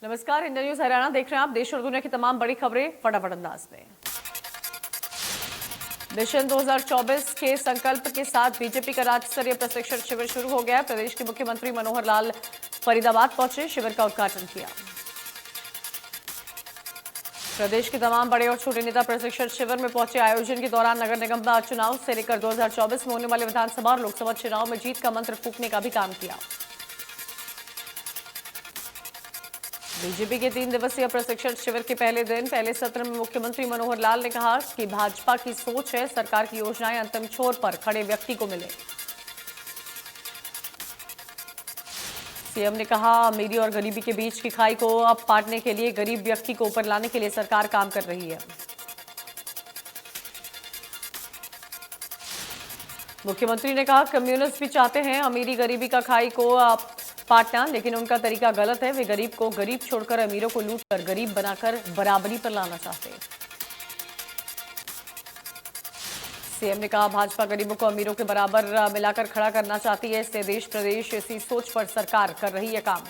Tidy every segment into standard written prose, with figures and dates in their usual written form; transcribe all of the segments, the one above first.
नमस्कार, India news Haryana देख रहे हैं आप। देश और दुनिया की तमाम बड़ी खबरें फटाफट अंदाज में। मिशन 2024 के संकल्प के साथ बीजेपी का राज्य स्तरीय प्रशिक्षण शिविर शुरू हो गया है। प्रदेश के मुख्यमंत्री मनोहर लाल फरीदाबाद पहुंचे, शिविर का उद्घाटन किया। प्रदेश के तमाम बड़े और छोटे नेता प्रशिक्षण शिविर में पहुंचे। आयोजन के दौरान नगर निगम चुनाव से लेकर 2024 में होने वाले विधानसभा और लोकसभा चुनाव में जीत का मंत्र फूंकने का भी काम किया। बीजेपी के 3 दिवसीय प्रशिक्षण शिविर के पहले सत्र में मुख्यमंत्री मनोहर लाल ने कहा कि भाजपा की सोच है सरकार की योजनाएं अंतिम छोर पर खड़े व्यक्ति को मिले। सीएम ने कहा अमीरी और गरीबी के बीच की खाई को अब पाटने के लिए गरीब व्यक्ति को ऊपर लाने के लिए सरकार काम कर रही है। मुख्यमंत्री ने कहा कम्युनिस्ट भी चाहते हैं अमीरी गरीबी का खाई को पाटना, लेकिन उनका तरीका गलत है। वे गरीब को गरीब छोड़कर अमीरों को लूटकर गरीब बनाकर बराबरी पर लाना चाहते हैं। सीएम ने कहा भाजपा गरीबों को अमीरों के बराबर मिलाकर खड़ा करना चाहती है। इससे देश प्रदेश इसी सोच पर सरकार कर रही है काम।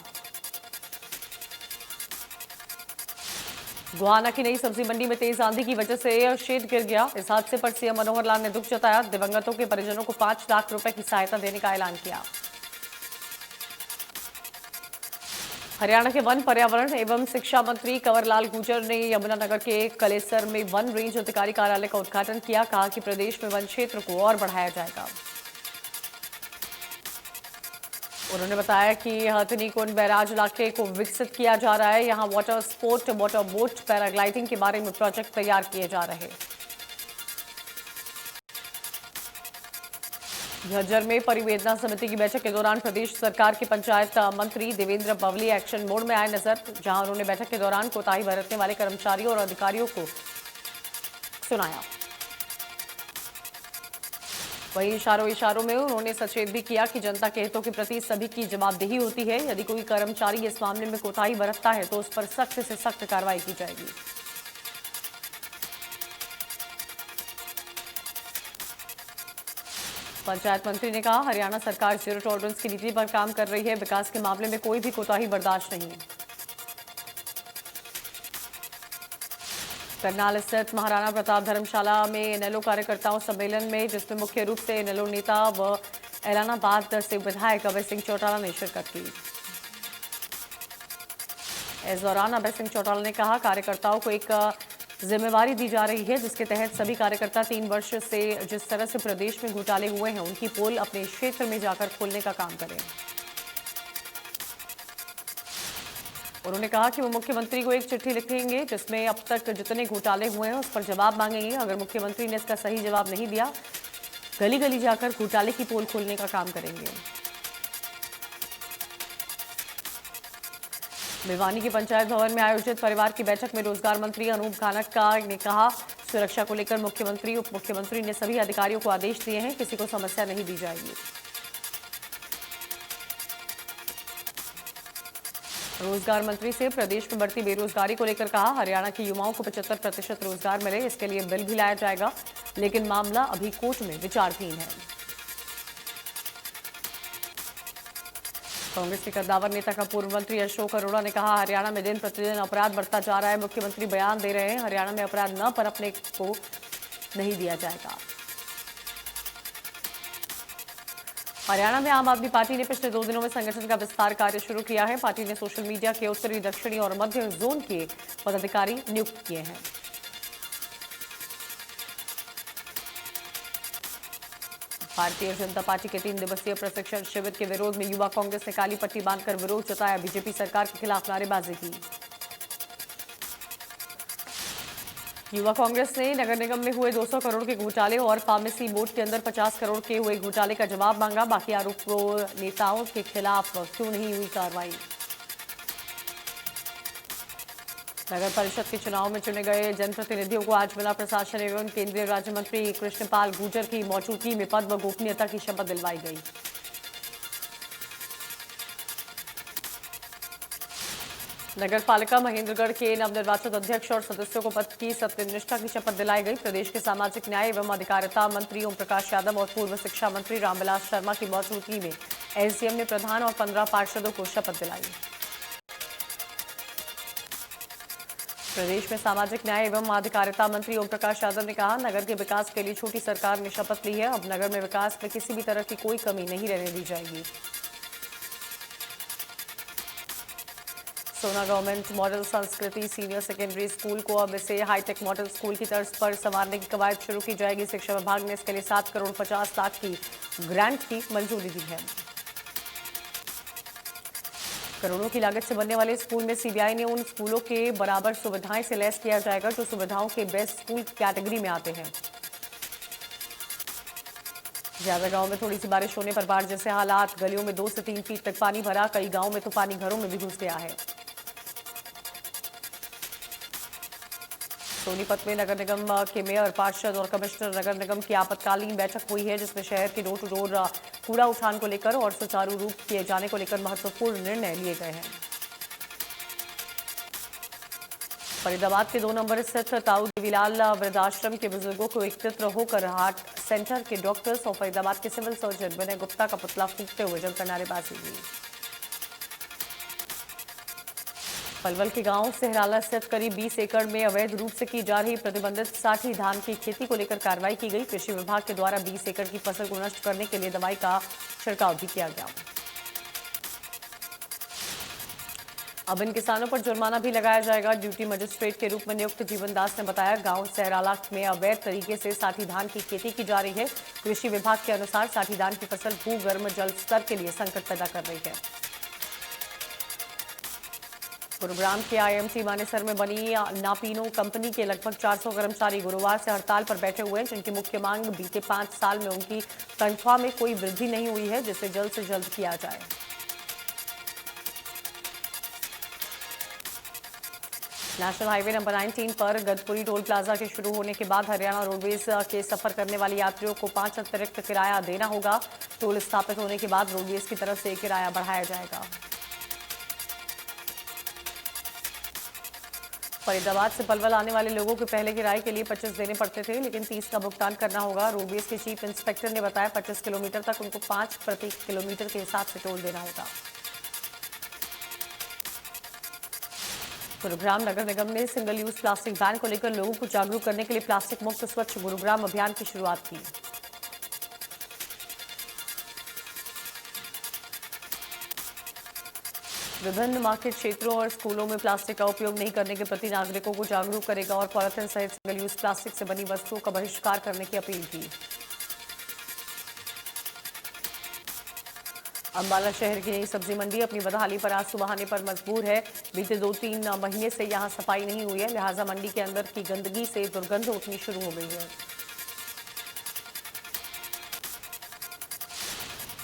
गोहाना की नई सब्जी मंडी में तेज आंधी की वजह से शेड गिर गया। इस हादसे पर सीएम मनोहर लाल ने दुख जताया। दिवंगतों के परिजनों को 5 लाख रुपए की सहायता देने का ऐलान किया। हरियाणा के वन पर्यावरण एवं शिक्षा मंत्री कंवरलाल गुर्जर ने यमुनानगर के कलेसर में वन रेंज अधिकारी कार्यालय का उद्घाटन किया। कहा कि प्रदेश में वन क्षेत्र को और बढ़ाया जाएगा। उन्होंने बताया कि हथिनी कुंड बैराज इलाके को विकसित किया जा रहा है। यहां water sport, water boat, paragliding के बारे में प्रोजेक्ट तैयार किए जा रहे हैं। झज्जर में परिवेदना समिति की बैठक के दौरान प्रदेश सरकार के पंचायत मंत्री देवेंद्र बवली एक्शन मोड में आए नजर, जहां उन्होंने बैठक के दौरान कोताही बरतने वाले कर्मचारियों और अधिकारियों को सुनाया। वहीं इशारों में उन्होंने सचेत भी किया कि जनता के हितों के प्रति सभी की जवाबदेही होती है। यदि कोई कर्मचारी इस मामले में कोताही बरतता है तो उस पर सख्त से सख्त कार्रवाई की जाएगी। पंचायत मंत्री ने कहा हरियाणा सरकार जीरो टॉलरेंस की नीति पर काम कर रही है। विकास के मामले में कोई भी कोताही बर्दाश्त नहीं। करनाल स्थित महाराणा प्रताप धर्मशाला में इनेलो कार्यकर्ताओं सम्मेलन में, जिसमें मुख्य रूप से इनेलो नेता व एलानाबाद से विधायक अभय सिंह चौटाला ने शिरकत की। इस दौरान अभय सिंह चौटाला ने कहा कार्यकर्ताओं को एक जिम्मेवारी दी जा रही है, जिसके तहत सभी कार्यकर्ता 3 वर्ष से जिस तरह से प्रदेश में घोटाले हुए हैं उनकी पोल अपने क्षेत्र में जाकर खोलने का काम करें। उन्होंने कहा कि वो मुख्यमंत्री को एक चिट्ठी लिखेंगे जिसमें अब तक जितने घोटाले हुए हैं उस पर जवाब मांगेंगे। अगर मुख्यमंत्री ने इसका सही जवाब नहीं दिया, गली गली जाकर घोटाले की पोल खोलने का काम करेंगे। भिवानी के पंचायत भवन में आयोजित परिवार की बैठक में रोजगार मंत्री अनूप घानक्का ने कहा सुरक्षा को लेकर मुख्यमंत्री उप मुख्यमंत्री ने सभी अधिकारियों को आदेश दिए हैं, किसी को समस्या नहीं दी जाएगी। रोजगार मंत्री से प्रदेश में बढ़ती बेरोजगारी को लेकर कहा हरियाणा के युवाओं को 75% रोजगार मिले, इसके लिए बिल भी लाया जाएगा, लेकिन मामला अभी कोर्ट में विचाराधीन है। कांग्रेस के कद्दावर नेता का पूर्व मंत्री अशोक अरोड़ा ने कहा हरियाणा में दिन प्रतिदिन अपराध बढ़ता जा रहा है। मुख्यमंत्री बयान दे रहे हैं हरियाणा में अपराध न पनपने को नहीं दिया जाएगा। हरियाणा में आम आदमी पार्टी ने पिछले 2 दिनों में संगठन का विस्तार कार्य शुरू किया है। पार्टी ने सोशल मीडिया के उत्तरी, दक्षिणी और मध्य जोन के पदाधिकारी नियुक्त किए हैं। भारतीय जनता पार्टी के 3 दिवसीय प्रशिक्षण शिविर के विरोध में युवा कांग्रेस ने काली पट्टी बांधकर विरोध जताया। बीजेपी सरकार के खिलाफ नारेबाजी की। युवा कांग्रेस ने नगर निगम में हुए 200 करोड़ के घोटाले और फार्मेसी बोर्ड के अंदर 50 करोड़ के हुए घोटाले का जवाब मांगा। बाकी आरोपों नेताओं के खिलाफ क्यों नहीं हुई कार्रवाई। नगर परिषद के चुनाव में चुने गए जनप्रतिनिधियों को आज जिला प्रशासन एवं केंद्रीय राज्य मंत्री कृष्णपाल गुर्जर की मौजूदगी में पद व गोपनीयता की शपथ दिलवाई गई। नगर पालिका महेंद्रगढ़ के नवनिर्वाचित अध्यक्ष और सदस्यों को पद की सत्यनिष्ठा की शपथ दिलाई गई। प्रदेश के सामाजिक न्याय एवं अधिकारिता मंत्री ओम प्रकाश यादव और पूर्व शिक्षा मंत्री रामविलास शर्मा की मौजूदगी में एसडीएम ने प्रधान और 15 पार्षदों को शपथ दिलाई। प्रदेश में सामाजिक न्याय एवं अधिकारिता मंत्री ओम प्रकाश यादव ने कहा, नगर के विकास के लिए छोटी सरकार ने शपथ ली है। अब नगर में विकास में किसी भी तरह की कोई कमी नहीं रहने दी जाएगी। सोना गवर्नमेंट मॉडल संस्कृति सीनियर सेकेंडरी स्कूल को अब इसे हाईटेक मॉडल स्कूल की तर्ज पर संवारने की कवायद शुरू की जाएगी। शिक्षा विभाग ने इसके लिए 7 करोड़ 50 लाख की ग्रांट की मंजूरी दी है। करोड़ों की लागत से बनने वाले स्कूल में सीबीआई ने उन स्कूलों के बराबर सुविधाएं से लैस किया जाएगा जो सुविधाओं के बेस्ट स्कूल कैटेगरी में आते हैं। ज्यादा गांव में थोड़ी सी बारिश होने पर बाढ़ जैसे हालात, गलियों में 2 से 3 फीट तक पानी भरा, कई गांवों में तो पानी घरों में भी घुस गया है। सोनीपत में नगर निगम के मेयर, पार्षद और कमिश्नर नगर निगम की आपातकालीन बैठक हुई है, जिसमें शहर के डोर टू डोर कूड़ा उठान को लेकर और सुचारू रूप किए जाने को लेकर महत्वपूर्ण निर्णय लिए गए हैं। फरीदाबाद के 2 नंबर स्थित ताऊ देवीलाल वृद्धाश्रम के बुजुर्गों को एकत्र होकर हार्ट सेंटर के डॉक्टर्स और फरीदाबाद के सिविल सर्जन विनय गुप्ता का पुतला फूंकते हुए जमकर नारेबाजी हुई। पलवल के गांव सेहराला स्थित करीब 20 एकड़ में अवैध रूप से की जा रही प्रतिबंधित साठी धान की खेती को लेकर कार्रवाई की गई। कृषि विभाग के द्वारा 20 एकड़ की फसल को नष्ट करने के लिए दवाई का छिड़काव भी किया गया। अब इन किसानों पर जुर्माना भी लगाया जाएगा। ड्यूटी मजिस्ट्रेट के रूप में नियुक्त जीवन दास ने बताया, गांव सेहराला में अवैध तरीके से साठी धान की खेती की जा रही है। कृषि विभाग के अनुसार साठी धान की फसल भूगर्भ जल स्तर के लिए संकट पैदा कर रही है। गुरुग्राम के आईएमसी मानेसर में बनी नापीनो कंपनी के लगभग 400 कर्मचारी गुरुवार से हड़ताल पर बैठे हुए हैं, जिनकी मुख्य मांग बीते 5 साल में उनकी तनख्वाह में कोई वृद्धि नहीं हुई है, जिसे जल्द से जल्द किया जाए। नेशनल हाईवे नंबर 19 पर गदपुरी टोल प्लाजा के शुरू होने के बाद हरियाणा रोडवेज के सफर करने वाले यात्रियों को 5 अतिरिक्त किराया देना होगा। टोल स्थापित होने के बाद रोडवेज की तरफ से किराया बढ़ाया जाएगा। फरीदाबाद से पलवल आने वाले लोगों को पहले किराए के लिए 25 देने पड़ते थे, लेकिन 30 का भुगतान करना होगा। रोडवेज के चीफ इंस्पेक्टर ने बताया, 25 किलोमीटर तक उनको 5 प्रति किलोमीटर के हिसाब से टोल देना होगा। गुरुग्राम नगर निगम ने सिंगल यूज प्लास्टिक बैन को लेकर लोगों को जागरूक करने के लिए प्लास्टिक मुक्त स्वच्छ गुरुग्राम अभियान की शुरुआत की। विभिन्न मार्केट क्षेत्रों और स्कूलों में प्लास्टिक का उपयोग नहीं करने के प्रति नागरिकों को जागरूक करेगा और पॉलिथीन सहित सिंगल यूज प्लास्टिक से बनी वस्तुओं का बहिष्कार करने की अपील की। अंबाला शहर की नई सब्जी मंडी अपनी बदहाली पर आंसू बहाने पर मजबूर है। बीते 2-3 महीने से यहां सफाई नहीं हुई है, लिहाजा मंडी के अंदर की गंदगी से दुर्गंध उठनी शुरू हो गई है।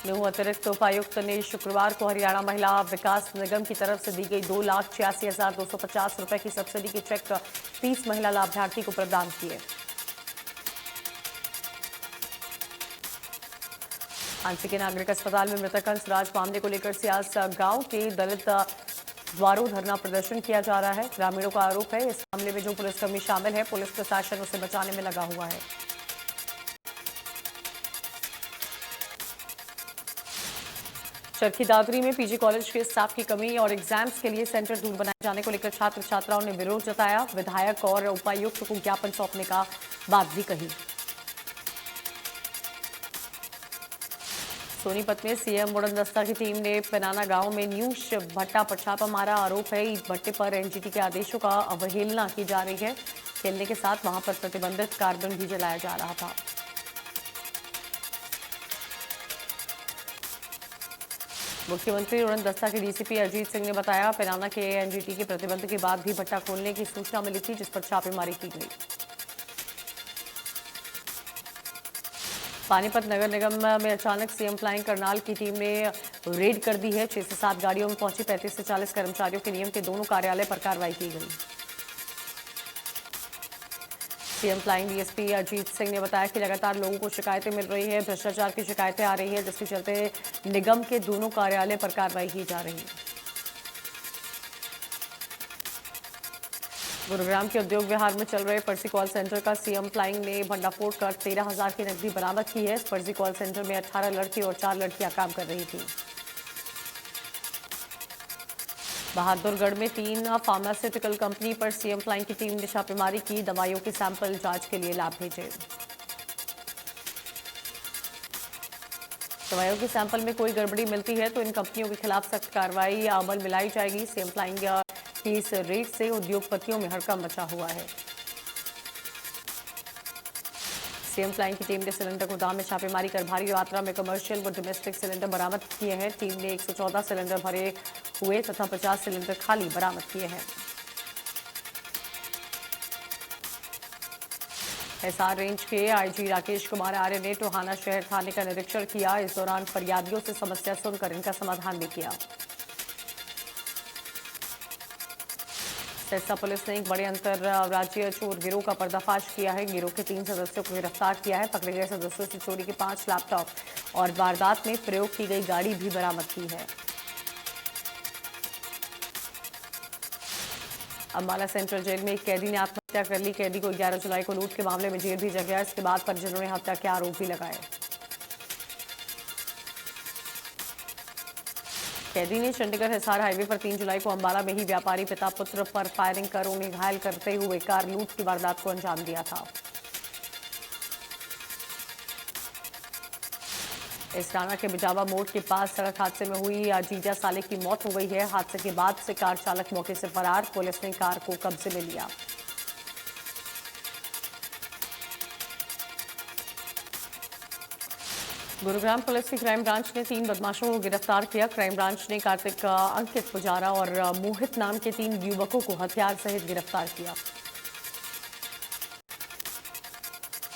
न्यू अतिरिक्त उपायुक्त ने शुक्रवार को हरियाणा महिला विकास निगम की तरफ से दी गई 2,86,250 रुपए की सब्सिडी के चेक 30 महिला लाभार्थी को प्रदान किए। आंची के नागरिक अस्पताल में मृतक हंसराज मामले को लेकर सियास गांव के दलित द्वारों धरना प्रदर्शन किया जा रहा है। ग्रामीणों का आरोप है, इस मामले में जो पुलिसकर्मी शामिल है, पुलिस प्रशासन उसे बचाने में लगा हुआ है। चरखी दादरी में पीजी कॉलेज के स्टाफ की कमी और एग्जाम्स के लिए सेंटर दूर बनाए जाने को लेकर छात्र छात्राओं ने विरोध जताया। विधायक और उपायुक्त को ज्ञापन सौंपने का बात भी कही। सोनीपत में सीएम उड़न दस्ता की टीम ने पेनाना गांव में न्यूश भट्टा पर छापा मारा। आरोप है, ईट भट्टे पर एनजीटी के आदेशों का अवहेलना की जा रही है। खेलने के साथ वहां पर प्रतिबंधित कार्बन भी जलाया जा रहा था। मुख्यमंत्री उड़न दस्ता के डीसीपी अजीत सिंह ने बताया, पेनाना के एनजीटी के प्रतिबंध के बाद भी भट्टा खोलने की सूचना मिली थी, जिस पर छापेमारी की गई। पानीपत नगर निगम में अचानक सीएम फ्लाइंग करनाल की टीम ने रेड कर दी है। 6 से 7 गाड़ियों में पहुंची 35 से 40 कर्मचारियों के नियम के दोनों कार्यालय पर कार्रवाई की गई। CM flying DSP Ajit Singh ने बताया कि लगातार लोगों को शिकायतें मिल रही है, भ्रष्टाचार की शिकायतें आ रही है, जिसके चलते निगम के दोनों कार्यालय पर कार्रवाई की जा रही है। गुरुग्राम के उद्योग विहार में चल रहे फर्जी कॉल सेंटर का सीएम फ्लाइंग ने भंडाफोड़ कर 13,000 की नकदी बरामद की है। इस फर्जी कॉल सेंटर में 18 लड़के और 4 लड़कियां काम कर रही थी। बहादुरगढ़ में 3 फार्मास्यूटिकल कंपनी पर सीएम फ्लाइंग की टीम ने छापेमारी की, दवाइयों के सैंपल जांच के लिए लैब भेजे। दवाइयों के सैंपल में कोई गड़बड़ी मिलती है तो इन कंपनियों के खिलाफ सख्त कार्रवाई या अमल में लाई जाएगी। सीएम फ्लाइंग की इस रेड से उद्योगपतियों में हड़कंप मचा हुआ है। सीएम फ्लाइंग की टीम ने सिलेंडर गोदाम में छापेमारी कर भारी मात्रा में कमर्शियल व डोमेस्टिक सिलेंडर बरामद किए हैं। टीम ने 114 सिलेंडर भरे हुए तथा 50 सिलेंडर खाली बरामद किए हैं। एसआर रेंज के आईजी राकेश कुमार आर्य ने टोहाना शहर थाने का निरीक्षण किया। इस दौरान फरियादियों से समस्या सुनकर इनका समाधान भी किया। सिरसा पुलिस ने एक बड़े अंतरराज्यीय चोर गिरोह का पर्दाफाश किया है। गिरोह के 3 सदस्यों को गिरफ्तार किया है। पकड़े गए सदस्यों से चोरी के 5 लैपटॉप और वारदात में प्रयोग की गई गाड़ी भी बरामद की है। अम्बाला सेंट्रल जेल में एक कैदी ने आत्महत्या कर ली। कैदी को 11 जुलाई को लूट के मामले में जेल भेजा गया। इसके बाद परिजनों ने हत्या के आरोप भी लगाए। कैदी ने चंडीगढ़ हिसार हाईवे पर 3 जुलाई को अम्बाला में ही व्यापारी पिता पुत्र पर फायरिंग कर उन्हें घायल करते हुए कार लूट की वारदात को अंजाम दिया था। इस राना के बिजावा मोड़ के पास सड़क हादसे में हुई जीजा साले की मौत हो गई है। हादसे के बाद से कार चालक मौके से फरार। पुलिस ने कार को कब्जे में लिया। गुरुग्राम पुलिस की क्राइम ब्रांच ने 3 बदमाशों को गिरफ्तार किया। क्राइम ब्रांच ने कार्तिक, अंकित पुजारा और मोहित नाम के 3 युवकों को हथियार सहित गिरफ्तार किया।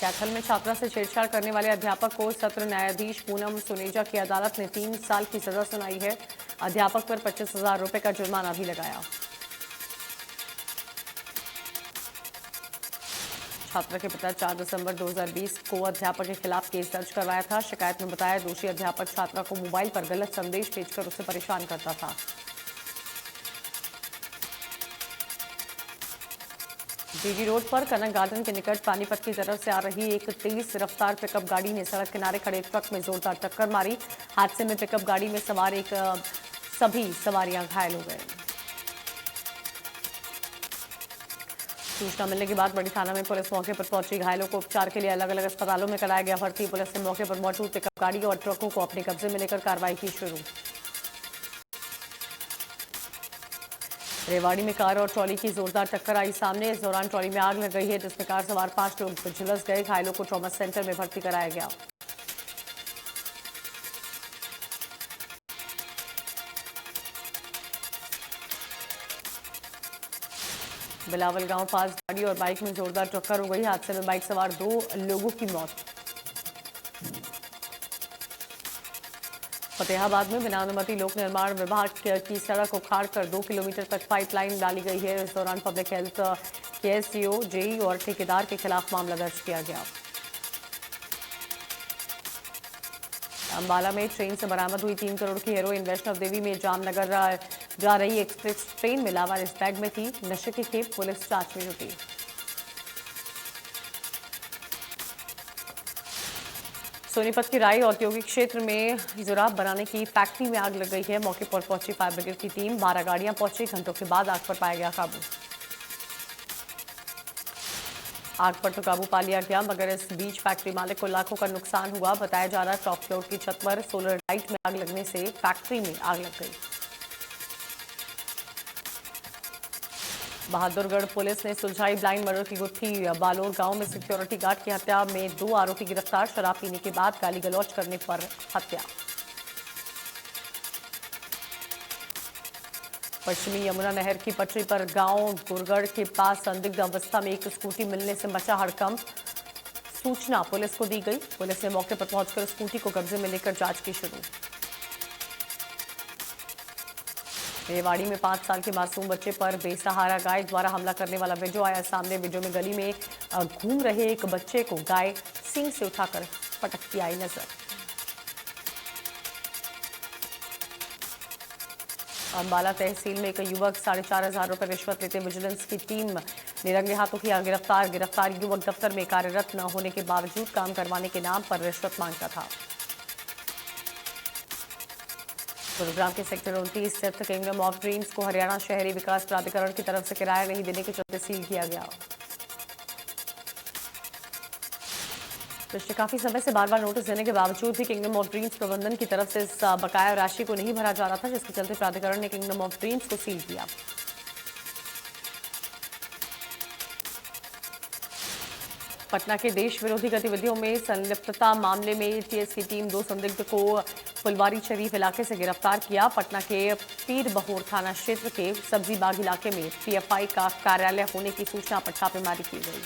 कैथल में छात्रा से छेड़छाड़ करने वाले अध्यापक को सत्र न्यायाधीश पूनम सुनेजा की अदालत ने 3 साल की सजा सुनाई है। अध्यापक पर 25,000 रुपए का जुर्माना भी लगाया। छात्रा के पिता 4 दिसंबर 2020 को अध्यापक के खिलाफ केस दर्ज करवाया था। शिकायत में बताया दोषी अध्यापक छात्रा को मोबाइल पर गलत संदेश भेजकर उसे परेशान करता था। जीडी रोड पर कनक गार्डन के निकट पानीपत की तरफ से आ रही एक तेज रफ्तार पिकअप गाड़ी ने सड़क किनारे खड़े ट्रक में जोरदार टक्कर मारी। हादसे में पिकअप गाड़ी में सवार सभी सवारियां घायल हो गए। सूचना मिलने के बाद बड़ी थाना में पुलिस मौके पर पहुंची। घायलों को उपचार के लिए अलग अलग अस्पतालों में कराया गया भर्ती। पुलिस ने मौके पर मौजूद पिकअप गाड़ी और ट्रकों को अपने कब्जे में लेकर कार्रवाई की शुरू। रेवाड़ी में कार और ट्रॉली की जोरदार टक्कर आई सामने। इस दौरान ट्रॉली में आग लग गई है जिसमें कार सवार 5 लोग झुलस गए। घायलों को ट्रॉमा सेंटर में भर्ती कराया गया। बिलावल गांव पास गाड़ी और बाइक में जोरदार टक्कर हो गई। हादसे में बाइक सवार 2 लोगों की मौत। फतेहाबाद में बिना अनुमति लोक निर्माण विभाग की सड़क उखाड़कर 2 किलोमीटर तक पाइपलाइन डाली गई है। इस दौरान पब्लिक हेल्थ के एसडीओ, जेई और ठेकेदार के खिलाफ मामला दर्ज किया गया। अंबाला में ट्रेन से बरामद हुई 3 करोड़ की हेरोइन। वैष्णव देवी में जामनगर जा रही एक्सप्रेस ट्रेन में लावा इस बैग में थी। नशे की खेप, पुलिस जांच में जुटी। सोनीपत की राई औद्योगिक क्षेत्र में जुराब बनाने की फैक्ट्री में आग लग गई है। मौके पर पहुंची फायर ब्रिगेड की टीम, 12 गाड़ियां पहुंची। घंटों के बाद आग पर पाया गया काबू। आग पर तो काबू पा लिया गया मगर इस बीच फैक्ट्री मालिक को लाखों का नुकसान हुआ। बताया जा रहा है टॉप फ्लोर की छत पर सोलर लाइट में आग लगने से फैक्ट्री में आग लग गई। बहादुरगढ़ पुलिस ने सुलझाई ब्लाइंड मर्डर की गुत्थी। बालोर गांव में सिक्योरिटी गार्ड की हत्या में 2 आरोपी गिरफ्तार। शराब पीने के बाद गाली गलौज करने पर हत्या। पश्चिमी यमुना नहर की पटरी पर गांव गुरगढ़ के पास संदिग्ध अवस्था में एक स्कूटी मिलने से मचा हड़कंप। सूचना पुलिस को दी गई। पुलिस ने मौके पर पहुंचकर स्कूटी को कब्जे में लेकर जांच की शुरू। रेवाड़ी में 5 साल के मासूम बच्चे पर बेसहारा गाय द्वारा हमला करने वाला वीडियो आया सामने। वीडियो में गली में घूम रहे एक बच्चे को गाय सींग से उठाकर पटकती आई नजर। अंबाला तहसील में एक युवक 4,500 रुपए रिश्वत लेते विजिलेंस की टीम ने रंगे हाथों किया गिरफ्तार। गिरफ्तार युवक दफ्तर में कार्यरत न होने के बावजूद काम करवाने के नाम पर रिश्वत मांगता था। गुरुग्राम के सेक्टर 29 स्थित किंगडम ऑफ ड्रीम्स को हरियाणा शहरी विकास प्राधिकरण की तरफ से किराया नहीं देने के चलते सील किया गया। पिछले काफी समय से बार बार नोटिस देने के बावजूद भी किंगडम ऑफ ड्रीम्स प्रबंधन की तरफ से इस बकाया राशि को नहीं भरा जा रहा था, जिसके चलते प्राधिकरण ने किंगडम ऑफ ड्रीम्स को सील किया। पटना के देश विरोधी गतिविधियों में संलिप्तता मामले में एटीएस की टीम 2 संदिग्ध को फुलवारी शरीफ इलाके से गिरफ्तार किया। पटना के पीर बहोर थाना क्षेत्र के सब्जी बाग इलाके में पीएफआई का कार्यालय होने की सूचना पर छापेमारी की गई।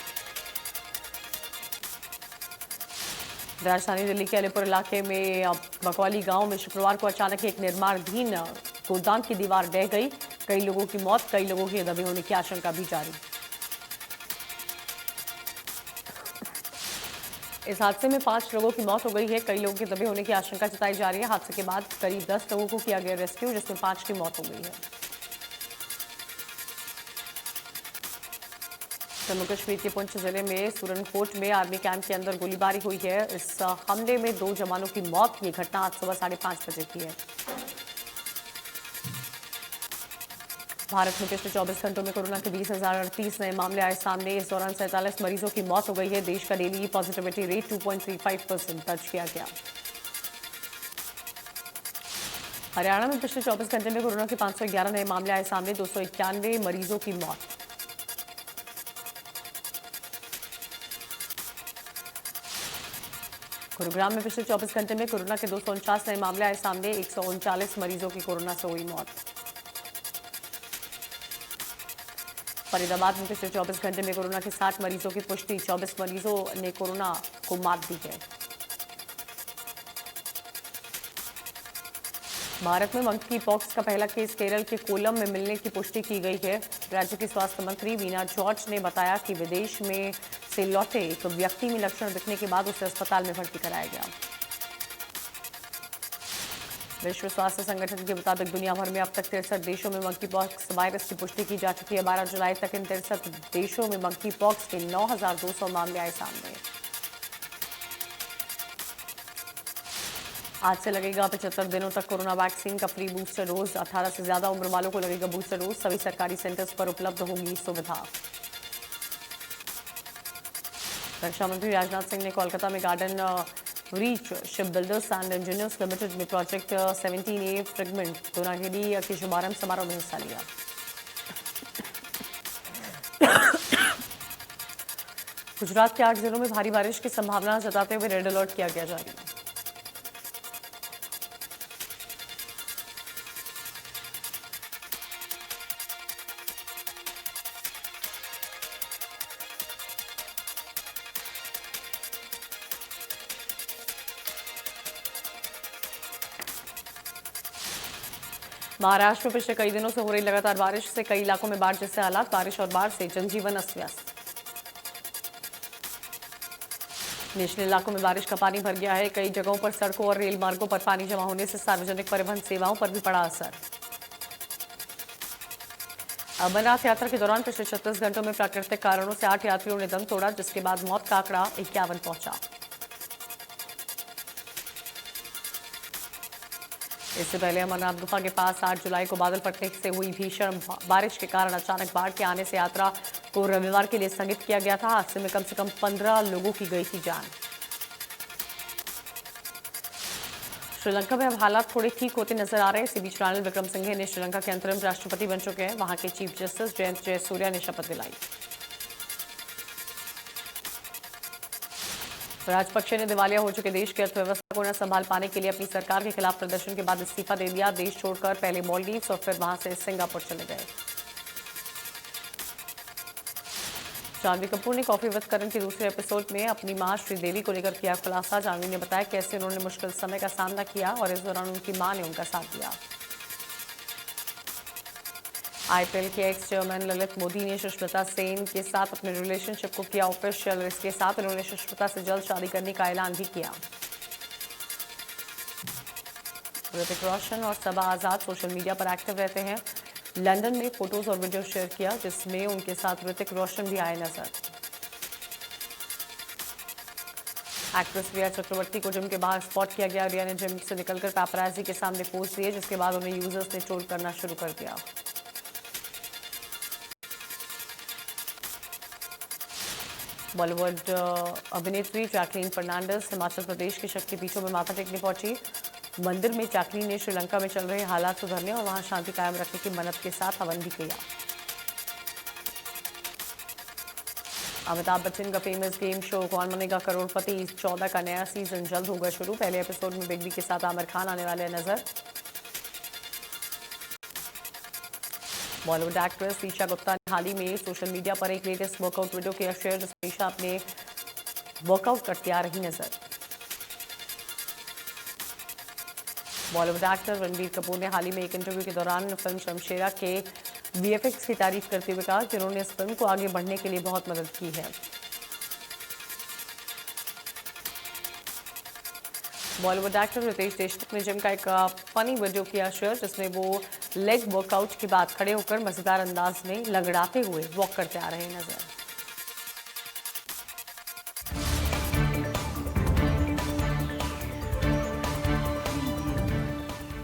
राजधानी दिल्ली के अलीपुर इलाके में बकौली गांव में शुक्रवार को अचानक एक निर्माणाधीन गोदाम की दीवार ढह गई। कई लोगों की मौत, कई लोगों के दबे होने की आशंका भी जारी। इस हादसे में 5 लोगों की मौत हो गई है, कई लोगों के दबे होने की आशंका जताई जा रही है। हादसे के बाद करीब 10 लोगों को किया गया रेस्क्यू, जिसमें 5 की मौत हो गई है। जम्मू कश्मीर के पुंछ जिले में सूरनकोट में आर्मी कैंप के अंदर गोलीबारी हुई है। इस हमले में 2 जवानों की मौत। ये घटना आज सुबह 5:30 बजे की है। भारत में पिछले 24 घंटों में कोरोना के 20,038 नए मामले आए सामने। इस दौरान 47 मरीजों की मौत हो गई है। देश का डेली पॉजिटिविटी रेट 2.35% दर्ज किया गया। हरियाणा में पिछले 24 घंटे में कोरोना के 511 नए मामले आए सामने। 291 मरीजों की मौत। गुरुग्राम में पिछले 24 घंटे में कोरोना के 249 नए मामले आए सामने। 139 मरीजों की कोरोना से हुई मौत। फरीदाबाद में पिछले 24 घंटे में कोरोना के 60 मरीजों की पुष्टि। 24 मरीजों ने कोरोना को मात दी है। भारत में मंकी पॉक्स का पहला केस केरल के कोलम में मिलने की पुष्टि की गई है। राज्य की स्वास्थ्य मंत्री वीना जॉर्ज ने बताया कि विदेश में से लौटे एक व्यक्ति में लक्षण दिखने के बाद उसे अस्पताल में भर्ती कराया गया। विश्व स्वास्थ्य संगठन के मुताबिक दुनिया भर में अब तक 63 देशों में मंकी पॉक्स वायरस की पुष्टि की जा चुकी है। 12 जुलाई तक इन 63 देशों में मंकी पॉक्स के 9,200 मामले आए सामने। आज से लगेगा 75 दिनों तक कोरोना वैक्सीन का फ्री बूस्टर डोज। 18 से ज्यादा उम्र वालों को लगेगा बूस्टर डोज। सभी सरकारी सेंटर्स पर उपलब्ध होगी सुविधा। रक्षा मंत्री राजनाथ सिंह ने कोलकाता में garden reach ship builders and engineers limited में प्रोजेक्ट 17A फ्रेगमेंट दोनागिरी के शुभारंभ समारोह में हिस्सा लिया। गुजरात के 8 जिलों में भारी बारिश की संभावना जताते हुए रेड अलर्ट किया गया जारी। महाराष्ट्र में पिछले कई दिनों से हो रही लगातार बारिश से कई इलाकों में बाढ़ जैसे हालात। बारिश और बाढ़ से जनजीवन अस्त व्यस्त। निचले इलाकों में बारिश का पानी भर गया है। कई जगहों पर सड़कों और रेल मार्गों पर पानी जमा होने से सार्वजनिक परिवहन सेवाओं पर भी पड़ा असर। अमरनाथ यात्रा के दौरान पिछले 36 घंटों में प्राकृतिक कारणों से 8 यात्रियों ने दम तोड़ा, जिसके बाद मौत का आंकड़ा 51 पहुंचा। इससे पहले अमरनाथ गुफा के पास 8 जुलाई को बादल फटने से हुई भीषण बारिश के कारण अचानक बाढ़ के आने से यात्रा को रविवार के लिए स्थगित किया गया था। हादसे में कम से कम 15 लोगों की गई थी जान। श्रीलंका में अब हालात थोड़े ठीक होते नजर आ रहे हैं। इसी बीच रानिल विक्रमसिंघे ने श्रीलंका के अंतरिम राष्ट्रपति बन चुके हैं। वहां के चीफ जस्टिस जयंत जयसूर्या ने शपथ दिलाई। राजपक्षे ने दिवालिया हो चुके देश की अर्थव्यवस्था को न संभाल पाने के लिए अपनी सरकार के खिलाफ प्रदर्शन के बाद इस्तीफा दे दिया। देश छोड़कर पहले मालदीव्स और फिर वहां से सिंगापुर चले गए। जाह्नवी कपूर ने कॉफी विद करण के दूसरे एपिसोड में अपनी मां श्रीदेवी को लेकर किया खुलासा। जाह्नवी ने बताया कैसे उन्होंने मुश्किल समय का सामना किया और इस दौरान उनकी मां ने उनका साथ दिया। आईपीएल के एक्स चेयरमैन ललित मोदी ने सुष्मिता सेन के साथ अपने रिलेशनशिप को किया ऑफिशियल। इसके साथ उन्होंने सुष्मिता से जल्द शादी करने का ऐलान भी किया। ऋतिक रोशन और सबा आजाद सोशल मीडिया पर एक्टिव रहते हैं। लंदन में फोटोज और वीडियो शेयर किया, जिसमें उनके साथ ऋतिक रोशन भी आए नजर। एक्ट्रेस रिया चक्रवर्ती को जिम के बाहर स्पॉट किया गया। रिया ने जिम से निकलकर पैपराजी के सामने पोस्ट दिए, जिसके बाद उन्हें यूजर्स ने ट्रोल करना शुरू कर दिया। बॉलीवुड अभिनेत्री जैकलीन फर्नांडिस हिमाचल प्रदेश के शक्तिपीठों में माथा टेकने पहुंची। मंदिर में जैकलीन ने श्रीलंका में चल रहे हालात सुधरने और वहां शांति कायम रखने की मन्नत के साथ हवन भी किया। अमिताभ बच्चन का फेमस गेम शो कौन बनेगा करोड़पति 14 का नया सीजन जल्द होगा शुरू। पहले एपिसोड में बिग बी के साथ आमिर खान आने वाले हैं नजर। बॉलीवुड एक्ट्रेस ईशा गुप्ता ने हाल ही में सोशल मीडिया पर एक लेटेस्ट वर्कआउट वीडियो किया शेयर, जिसमें ईशा अपने वर्कआउट करती आ रही नजर। बॉलीवुड एक्टर रणबीर कपूर ने हाल ही में एक इंटरव्यू के दौरान फिल्म शमशेरा के वीएफएक्स की तारीफ करते हुए कहा कि उन्होंने इस फिल्म को आगे बढ़ने के लिए बहुत मदद की है। बॉलीवुड एक्टर रितेश देशमुख ने जिम का एक फनी वीडियो किया शेयर, जिसमें वो लेग वर्कआउट के बाद खड़े होकर मजेदार अंदाज में लंगड़ाते हुए वॉक करते आ रहे नजर।